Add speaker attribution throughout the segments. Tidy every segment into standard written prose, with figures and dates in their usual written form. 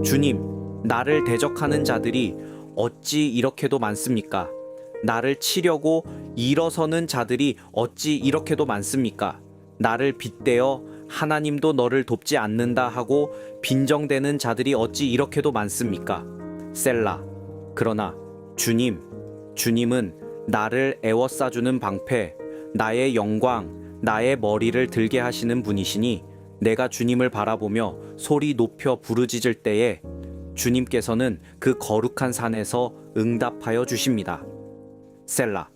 Speaker 1: 주님, 나를 대적하는 자들이 어찌 이렇게도 많습니까? 나를 치려고 일어서는 자들이 어찌 이렇게도 많습니까? 나를 빗대어 하나님도 너를 돕지 않는다 하고 빈정대는 자들이 어찌 이렇게도 많습니까? 셀라. 그러나 주님은 나를 애워싸주는 방패, 나의 영광, 나의 머리를 들게 하시는 분이시니 내가 주님을 바라보며 소리 높여 부르짖을 때에 주님께서는 그 거룩한 산에서 응답하여 주십니다. 셀라.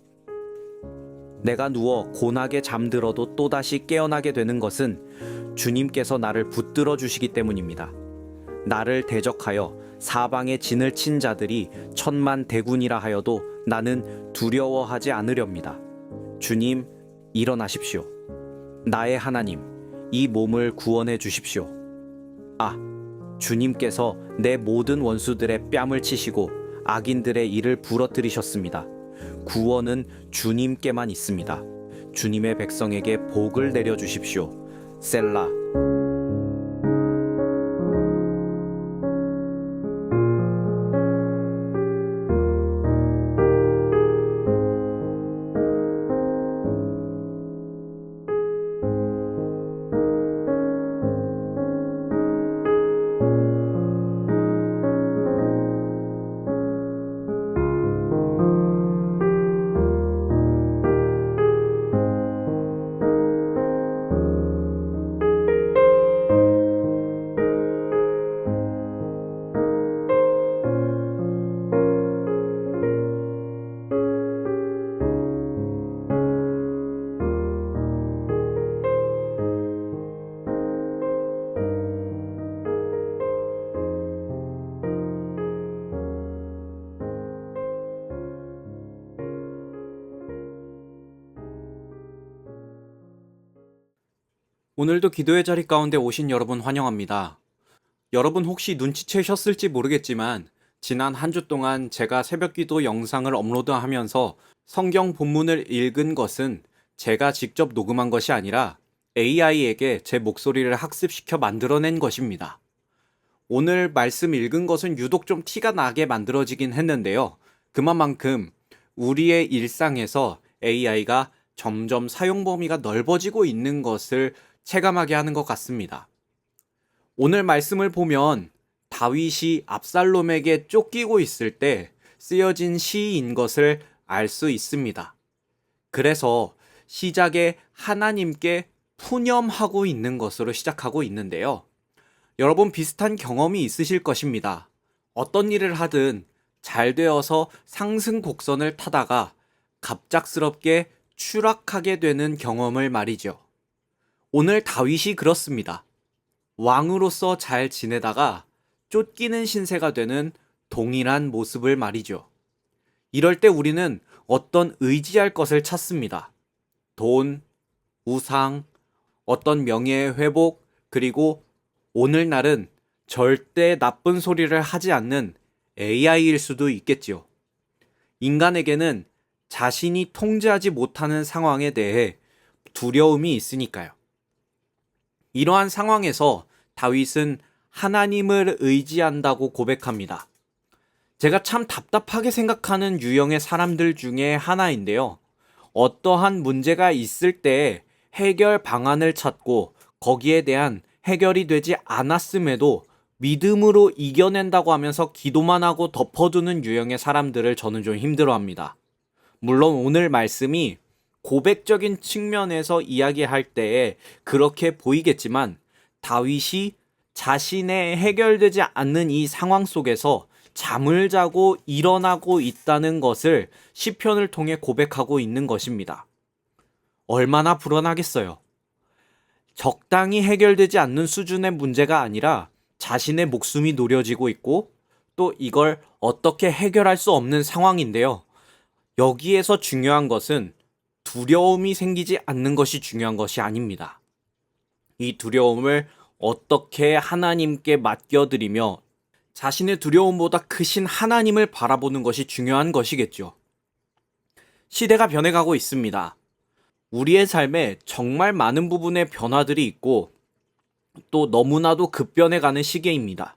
Speaker 1: 내가 누워 고나게 잠들어도 또다시 깨어나게 되는 것은 주님께서 나를 붙들어 주시기 때문입니다. 나를 대적하여 사방에 진을 친 자들이 천만 대군이라 하여도 나는 두려워하지 않으렵니다. 주님, 일어나십시오. 나의 하나님, 이 몸을 구원해 주십시오. 아, 주님께서 내 모든 원수들의 뺨을 치시고 악인들의 이를 부러뜨리셨습니다. 구원은 주님께만 있습니다. 주님의 백성에게 복을 내려주십시오. 셀라.
Speaker 2: 오늘도 기도의 자리 가운데 오신 여러분 환영합니다. 여러분 혹시 눈치채셨을지 모르겠지만 지난 한 주 동안 제가 새벽 기도 영상을 업로드하면서 성경 본문을 읽은 것은 제가 직접 녹음한 것이 아니라 AI에게 제 목소리를 학습시켜 만들어낸 것입니다. 오늘 말씀 읽은 것은 유독 좀 티가 나게 만들어지긴 했는데요. 그만큼 우리의 일상에서 AI가 점점 사용 범위가 넓어지고 있는 것을 체감하게 하는 것 같습니다. 오늘 말씀을 보면 다윗이 압살롬에게 쫓기고 있을 때 쓰여진 시인 것을 알 수 있습니다. 그래서 시작에 하나님께 푸념하고 있는 것으로 시작하고 있는데요. 여러분 비슷한 경험이 있으실 것입니다. 어떤 일을 하든 잘 되어서 상승 곡선을 타다가 갑작스럽게 추락하게 되는 경험을 말이죠. 오늘 다윗이 그렇습니다. 왕으로서 잘 지내다가 쫓기는 신세가 되는 동일한 모습을 말이죠. 이럴 때 우리는 어떤 의지할 것을 찾습니다. 돈, 우상, 어떤 명예의 회복, 그리고 오늘날은 절대 나쁜 소리를 하지 않는 AI일 수도 있겠지요. 인간에게는 자신이 통제하지 못하는 상황에 대해 두려움이 있으니까요. 이러한 상황에서 다윗은 하나님을 의지한다고 고백합니다. 제가 참 답답하게 생각하는 유형의 사람들 중에 하나인데요. 어떠한 문제가 있을 때 해결 방안을 찾고 거기에 대한 해결이 되지 않았음에도 믿음으로 이겨낸다고 하면서 기도만 하고 덮어두는 유형의 사람들을 저는 좀 힘들어합니다. 물론 오늘 말씀이 고백적인 측면에서 이야기할 때에 그렇게 보이겠지만 다윗이 자신의 해결되지 않는 이 상황 속에서 잠을 자고 일어나고 있다는 것을 시편을 통해 고백하고 있는 것입니다. 얼마나 불안하겠어요. 적당히 해결되지 않는 수준의 문제가 아니라 자신의 목숨이 노려지고 있고 또 이걸 어떻게 해결할 수 없는 상황인데요. 여기에서 중요한 것은 두려움이 생기지 않는 것이 중요한 것이 아닙니다. 이 두려움을 어떻게 하나님께 맡겨드리며 자신의 두려움보다 크신 하나님을 바라보는 것이 중요한 것이겠죠. 시대가 변해가고 있습니다. 우리의 삶에 정말 많은 부분의 변화들이 있고 또 너무나도 급변해가는 시기입니다.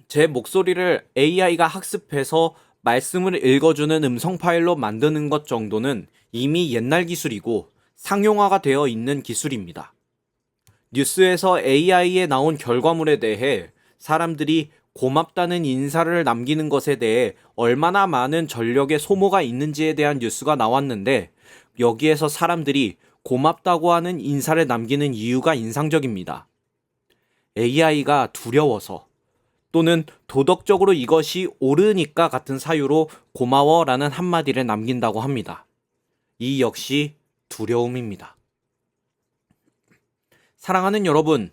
Speaker 2: 제 목소리를 AI가 학습해서 말씀을 읽어주는 음성 파일로 만드는 것 정도는 이미 옛날 기술이고 상용화가 되어 있는 기술입니다. 뉴스에서 AI에 나온 결과물에 대해 사람들이 고맙다는 인사를 남기는 것에 대해 얼마나 많은 전력의 소모가 있는지에 대한 뉴스가 나왔는데 여기에서 사람들이 고맙다고 하는 인사를 남기는 이유가 인상적입니다. AI가 두려워서 또는 도덕적으로 이것이 옳으니까 같은 사유로 고마워라는 한마디를 남긴다고 합니다. 이 역시 두려움입니다. 사랑하는 여러분,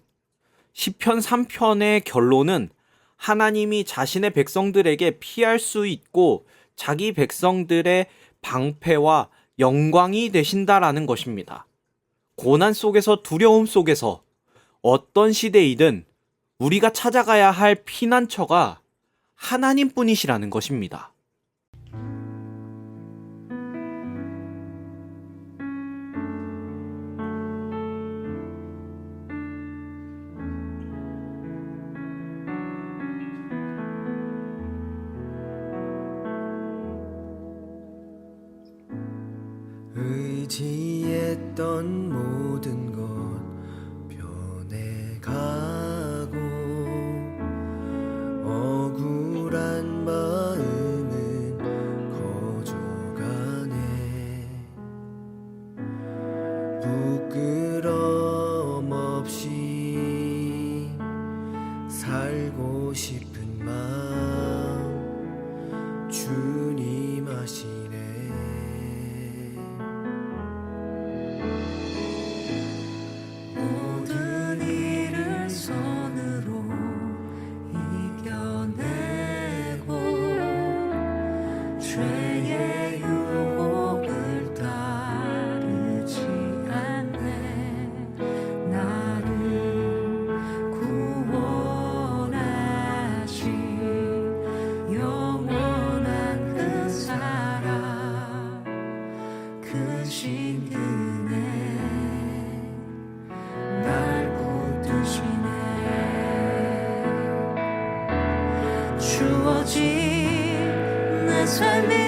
Speaker 2: 시편 3편의 결론은 하나님이 자신의 백성들에게 피할 수 있고 자기 백성들의 방패와 영광이 되신다라는 것입니다. 고난 속에서 두려움 속에서 어떤 시대이든 우리가 찾아가야 할 피난처가 하나님뿐이시라는 것입니다.
Speaker 3: 의지했던 모든 것 변해가고 억울한 마음은 커져가네. 부끄럼 없이 살고 싶은 마음 주님 아시네.
Speaker 4: 모든 일을 손으로 이겨내고 죄의 유혹을 따르지 않네. 나를 구원하신 영원한 그 사랑 크신 은혜 날 붙드시네. 주어진 내 삶이